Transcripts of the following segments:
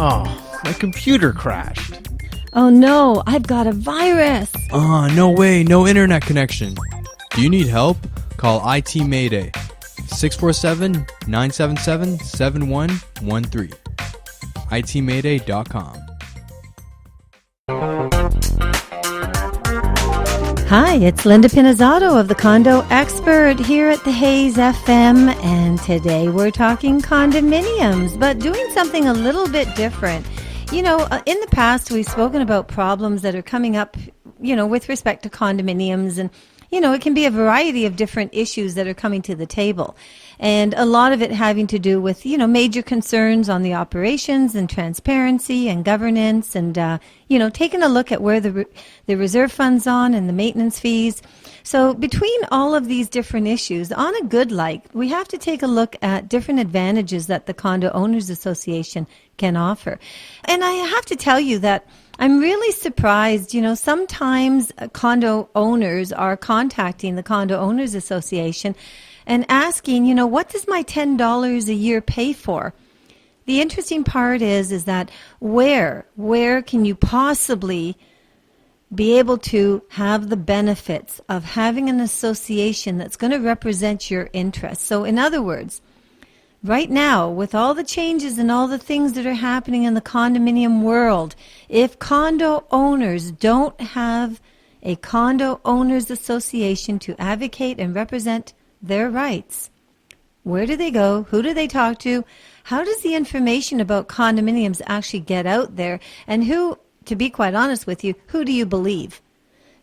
Oh, my computer crashed. Oh no, I've got a virus. No way, no internet connection. Do you need help? Call IT Mayday, 647-977-7113. itmayday.com. Hi, it's Linda Pinizzotto of the Condo Xpert here at the Hayes FM, and today we're talking condominiums, but doing something a little bit different. You know, in the past we've spoken about problems that are coming up, with respect to condominiums, and it can be a variety of different issues that are coming to the table. And a lot of it having to do with, major concerns on the operations and transparency and governance and, taking a look at where the reserve fund's on and the maintenance fees. So between all of these different issues, on a good light, we have to take a look at different advantages that the Condo Owners Association can offer. And I have to tell you that I'm really surprised, sometimes condo owners are contacting the Condo Owners Association and asking, what does my $10 a year pay for? The interesting part is that where can you possibly be able to have the benefits of having an association that's going to represent your interests? So in other words, right now, with all the changes and all the things that are happening in the condominium world, if condo owners don't have a Condo Owners Association to advocate and represent their rights, where do they go? Who do they talk to? How does the information about condominiums actually get out there? And who, to be quite honest with you, who do you believe?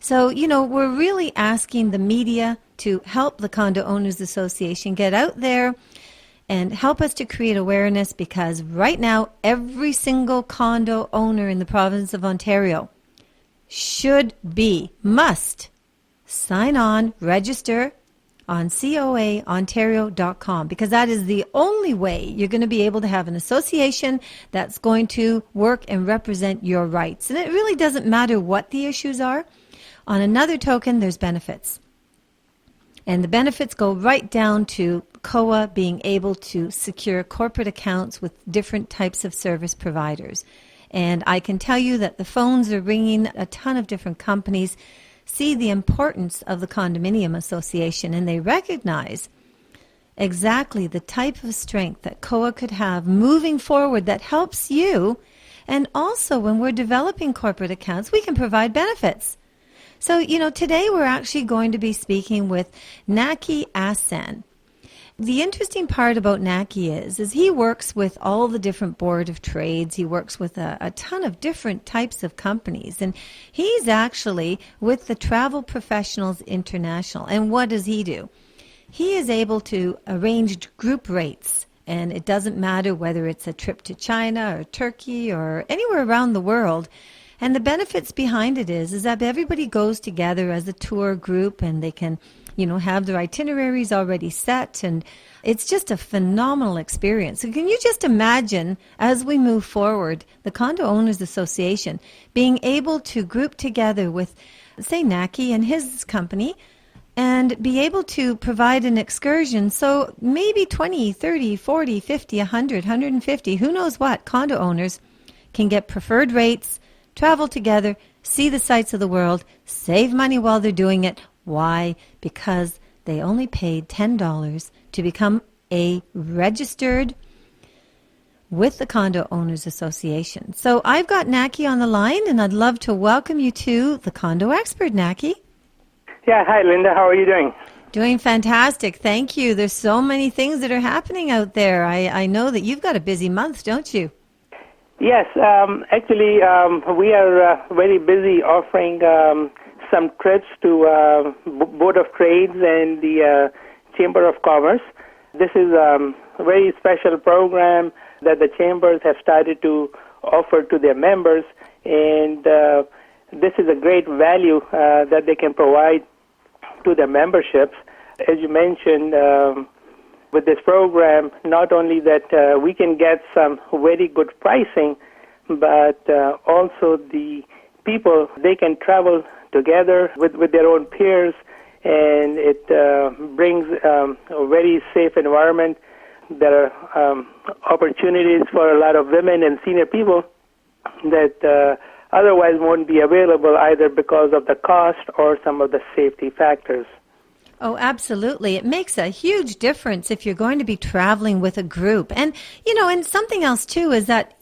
So, we're really asking the media to help the Condo Owners Association get out there and help us to create awareness, because right now every single condo owner in the province of Ontario must sign on, register on coaontario.com, because that is the only way you're going to be able to have an association that's going to work and represent your rights. And it really doesn't matter what the issues are. On another token, there's benefits. And the benefits go right down to COA being able to secure corporate accounts with different types of service providers. And I can tell you that the phones are ringing. A ton of different companies see the importance of the Condominium Association, and they recognize exactly the type of strength that COA could have moving forward that helps you. And also, when we're developing corporate accounts, we can provide benefits. So, today we're actually going to be speaking with Naqi Ahsan. The interesting part about Naqi is he works with all the different board of trades. He works with a ton of different types of companies. And he's actually with the Travel Professionals International. And what does he do? He is able to arrange group rates. And it doesn't matter whether it's a trip to China or Turkey or anywhere around the world. And the benefits behind it is that everybody goes together as a tour group, and they can, have their itineraries already set, and it's just a phenomenal experience. So can you just imagine, as we move forward, the Condo Owners Association being able to group together with, say, Naqi and his company, and be able to provide an excursion, so maybe 20, 30, 40, 50, 100, 150, who knows what, condo owners can get preferred rates, travel together, see the sights of the world, save money while they're doing it. Why? Because they only paid $10 to become a registered with the Condo Owners Association. So I've got Naqi on the line, and I'd love to welcome you to the Condo Xpert, Naqi. Yeah, hi Linda, how are you doing? Doing fantastic, thank you. There's so many things that are happening out there. I know that you've got a busy month, don't you? Yes, actually we are very busy offering some trips to Board of Trades and the Chamber of Commerce. This is a very special program that the chambers have started to offer to their members, and this is a great value that they can provide to their memberships. As you mentioned, with this program, not only that we can get some very good pricing, but also the people, they can travel together with their own peers, and it brings a very safe environment there are opportunities for a lot of women and senior people that otherwise won't be available either because of the cost or some of the safety factors. Oh, absolutely. It makes a huge difference if you're going to be traveling with a group. And, and something else too is that,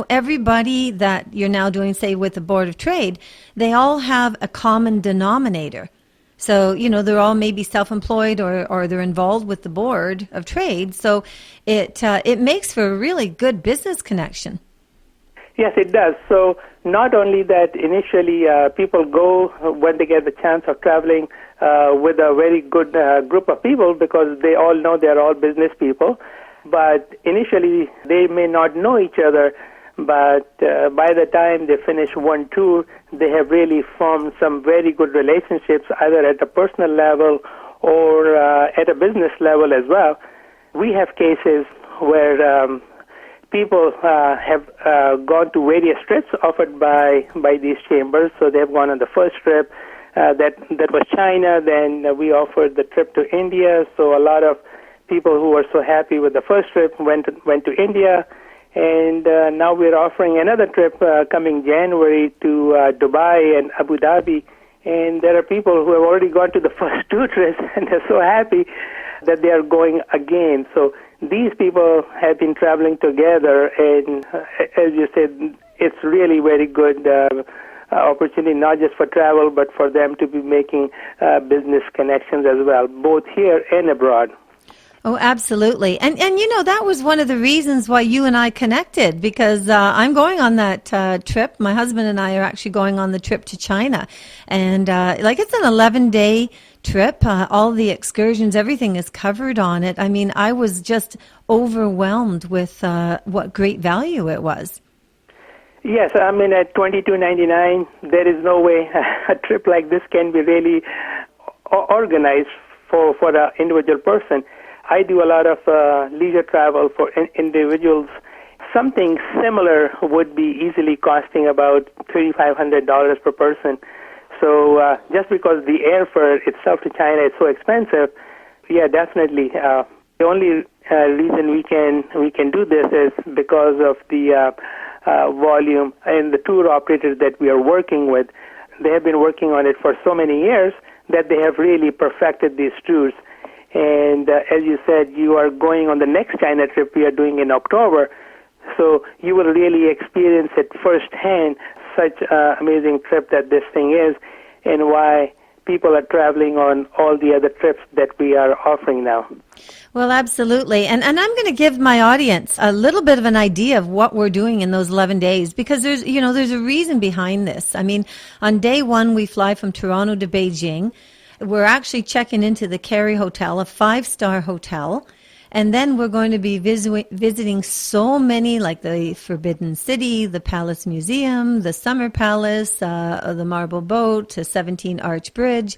everybody that you're now doing, say, with the Board of Trade, they all have a common denominator. So, they're all maybe self-employed or they're involved with the Board of Trade. So it makes for a really good business connection. Yes, it does. So not only that initially people go when they get the chance of traveling with a very good group of people because they all know they're all business people, but initially they may not know each other, but by the time they finish one tour, they have really formed some very good relationships either at a personal level or at a business level as well. We have cases where people have gone to various trips offered by these chambers. So they've gone on the first trip, that was China. Then we offered the trip to India. So a lot of people who were so happy with the first trip went to India. And now we're offering another trip coming January to Dubai and Abu Dhabi. And there are people who have already gone to the first two trips, and they're so happy that they are going again. So these people have been traveling together, and as you said, it's really very good opportunity, not just for travel, but for them to be making business connections as well, both here and abroad. Oh, absolutely. And that was one of the reasons why you and I connected, because I'm going on that trip. My husband and I are actually going on the trip to China. And it's an 11-day trip. All the excursions, everything is covered on it. I mean, I was just overwhelmed with what great value it was. Yes, I mean, at $22.99, there is no way a trip like this can be really organized for an individual person. I do a lot of leisure travel for individuals. Something similar would be easily costing about $3,500 per person. So just because the airfare itself to China is so expensive, yeah, definitely. The only reason we can do this is because of the volume and the tour operators that we are working with. They have been working on it for so many years that they have really perfected these tours. And as you said, you are going on the next China trip we are doing in October. So you will really experience it firsthand, such an amazing trip that this thing is, and why people are traveling on all the other trips that we are offering now. Well, absolutely. And I'm going to give my audience a little bit of an idea of what we're doing in those 11 days, because there's a reason behind this. I mean, on day one, we fly from Toronto to Beijing. We're actually checking into the Kerry Hotel, a 5-star hotel. And then we're going to be visiting so many, like the Forbidden City, the Palace Museum, the Summer Palace, the Marble Boat, the 17 Arch Bridge.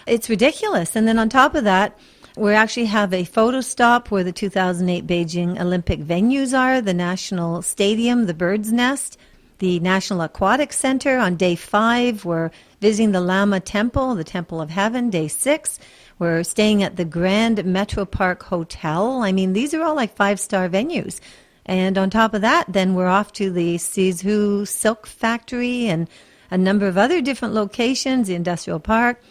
It's ridiculous. And then on top of that, we actually have a photo stop where the 2008 Beijing Olympic venues are, the National Stadium, the Bird's Nest, the National Aquatic Center. On day 5, we're visiting the Lama Temple, the Temple of Heaven. Day 6, we're staying at the Grand Metro Park Hotel. I mean, these are all like 5-star venues. And on top of that, then we're off to the Sizhou Silk Factory and a number of other different locations, the Industrial Park.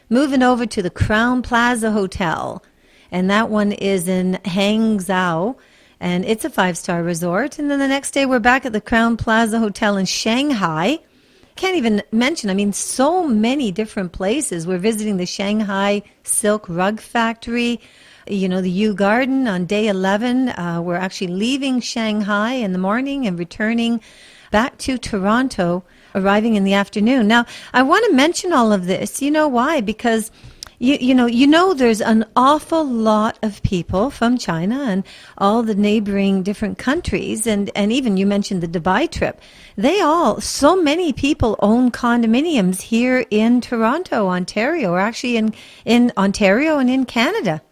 Moving over to the Crown Plaza Hotel, and that one is in Hangzhou, and it's a 5-star resort. And then the next day we're back at the Crown Plaza Hotel in Shanghai. Can't even mention, I mean, so many different places. We're visiting the Shanghai Silk Rug Factory, the Yew Garden. On day 11, we're actually leaving Shanghai in the morning and returning back to Toronto, arriving in the afternoon. Now, I want to mention all of this. You know why? Because there's an awful lot of people from China and all the neighboring different countries, and even you mentioned the Dubai trip. So many people own condominiums here in Toronto, Ontario, or actually in Ontario and in Canada.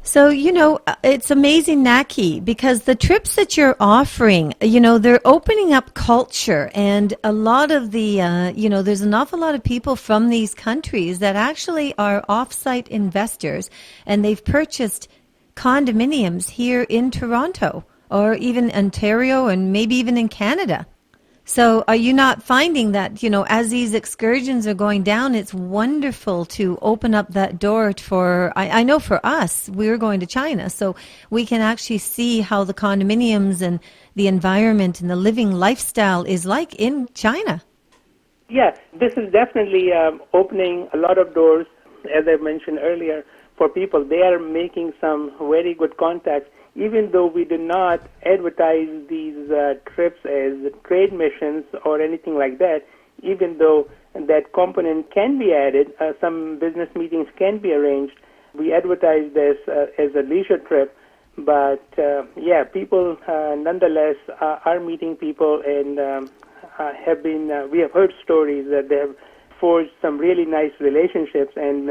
So, it's amazing, Naqi, because the trips that you're offering, they're opening up culture, and a lot of the, there's an awful lot of people from these countries that actually are off-site investors, and they've purchased condominiums here in Toronto or even Ontario and maybe even in Canada. So are you not finding that, as these excursions are going down, it's wonderful to open up that door for, I know for us, we're going to China, so we can actually see how the condominiums and the environment and the living lifestyle is like in China. Yeah, this is definitely opening a lot of doors, as I mentioned earlier, for people. They are making some very good contacts. Even though we do not advertise these trips as trade missions or anything like that, even though that component can be added, some business meetings can be arranged, we advertise this as a leisure trip. But, people nonetheless are meeting people and we have heard stories that they have forged some really nice relationships, and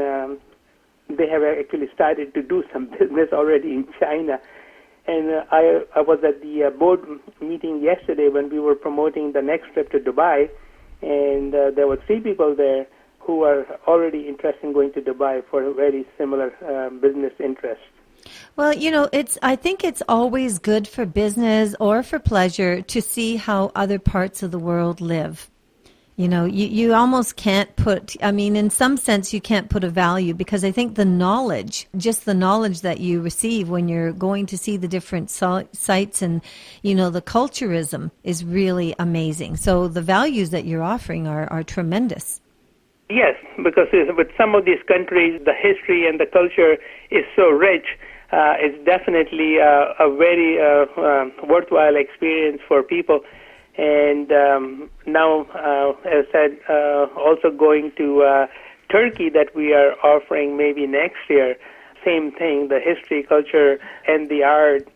they have actually started to do some business already in China. And I was at the board meeting yesterday when we were promoting the next trip to Dubai, and there were 3 people there who are already interested in going to Dubai for a very similar business interest. Well, I think it's always good for business or for pleasure to see how other parts of the world live. You almost can't in some sense you can't put a value, because I think the knowledge that you receive when you're going to see the different sites and, the culturism is really amazing. So the values that you're offering are tremendous. Yes, because with some of these countries, the history and the culture is so rich. It's definitely a very worthwhile experience for people. And now, as I said, also going to Turkey that we are offering maybe next year. Same thing, the history, culture, and the art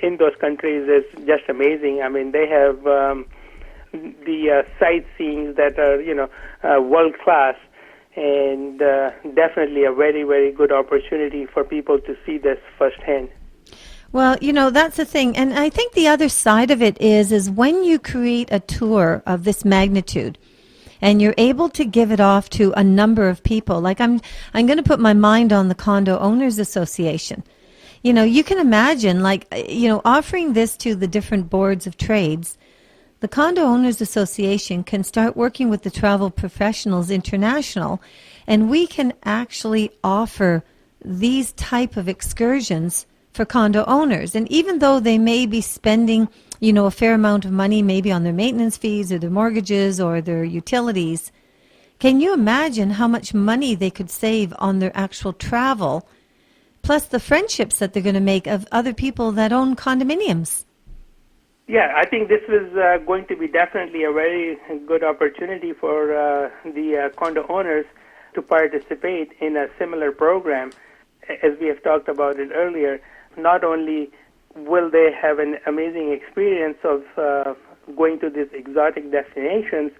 in those countries is just amazing. I mean, they have the sightseeing that are, world class, and definitely a very, very good opportunity for people to see this firsthand. Well, that's the thing. And I think the other side of it is when you create a tour of this magnitude and you're able to give it off to a number of people, like I'm going to put my mind on the Condo Owners Association. You can imagine, offering this to the different boards of trades. The Condo Owners Association can start working with the Travel Professionals International, and we can actually offer these type of excursions for condo owners. And even though they may be spending, a fair amount of money maybe on their maintenance fees or their mortgages or their utilities, can you imagine how much money they could save on their actual travel, plus the friendships that they're going to make of other people that own condominiums? Yeah, I think this is going to be definitely a very good opportunity for the condo owners to participate in a similar program. As we have talked about it earlier, not only will they have an amazing experience of going to these exotic destinations,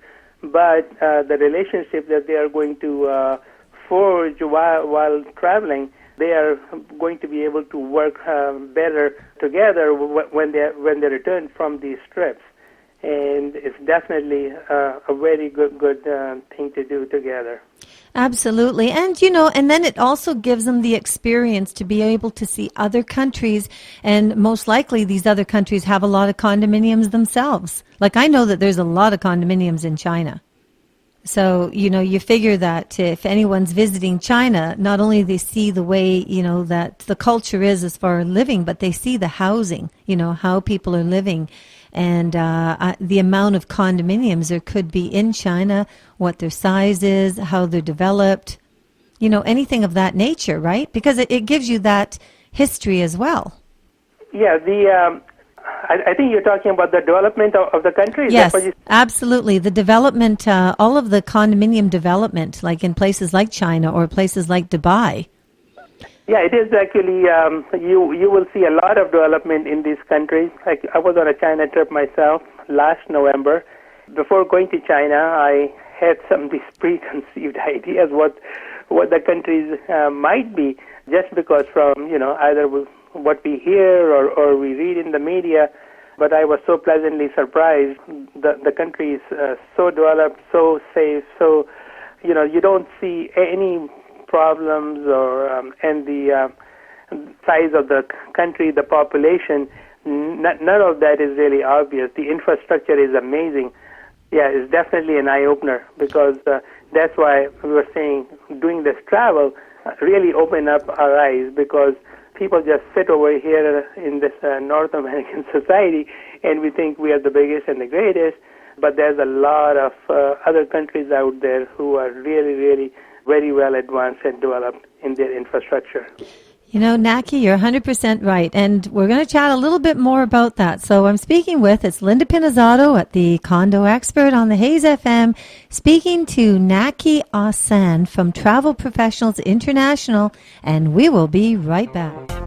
but the relationship that they are going to forge while traveling, they are going to be able to work better together when they return from these trips. And it's definitely a very good thing to do together. Absolutely. And, and then it also gives them the experience to be able to see other countries. And most likely these other countries have a lot of condominiums themselves. Like I know that there's a lot of condominiums in China. So, you figure that if anyone's visiting China, not only they see the way, that the culture is as far as living, but they see the housing, how people are living. And the amount of condominiums there could be in China, what their size is, how they're developed, anything of that nature, right? Because it gives you that history as well. Yeah, I think you're talking about the development of the country. Is yes, that what you... absolutely. The development, all of the condominium development, like in places like China or places like Dubai. Yeah, it is actually, you will see a lot of development in these countries. Like I was on a China trip myself last November. Before going to China, I had some of these preconceived ideas what the countries might be, just because from, either what we hear or we read in the media. But I was so pleasantly surprised. The country is so developed, so safe, so, you don't see any problems and the size of the country, the population, none of that is really obvious. The infrastructure is amazing. Yeah, it's definitely an eye-opener because that's why we were saying doing this travel really opened up our eyes because people just sit over here in this North American society and we think we are the biggest and the greatest, but there's a lot of other countries out there who are really, really very well advanced and developed in their infrastructure. You know, Naqi, you're 100% right, and we're going to chat a little bit more about that. So I'm speaking with, it's Linda Pinizzotto at the Condo Xpert on the Hayes FM, speaking to Naqi Ahsan from Travel Professionals International, and we will be right back.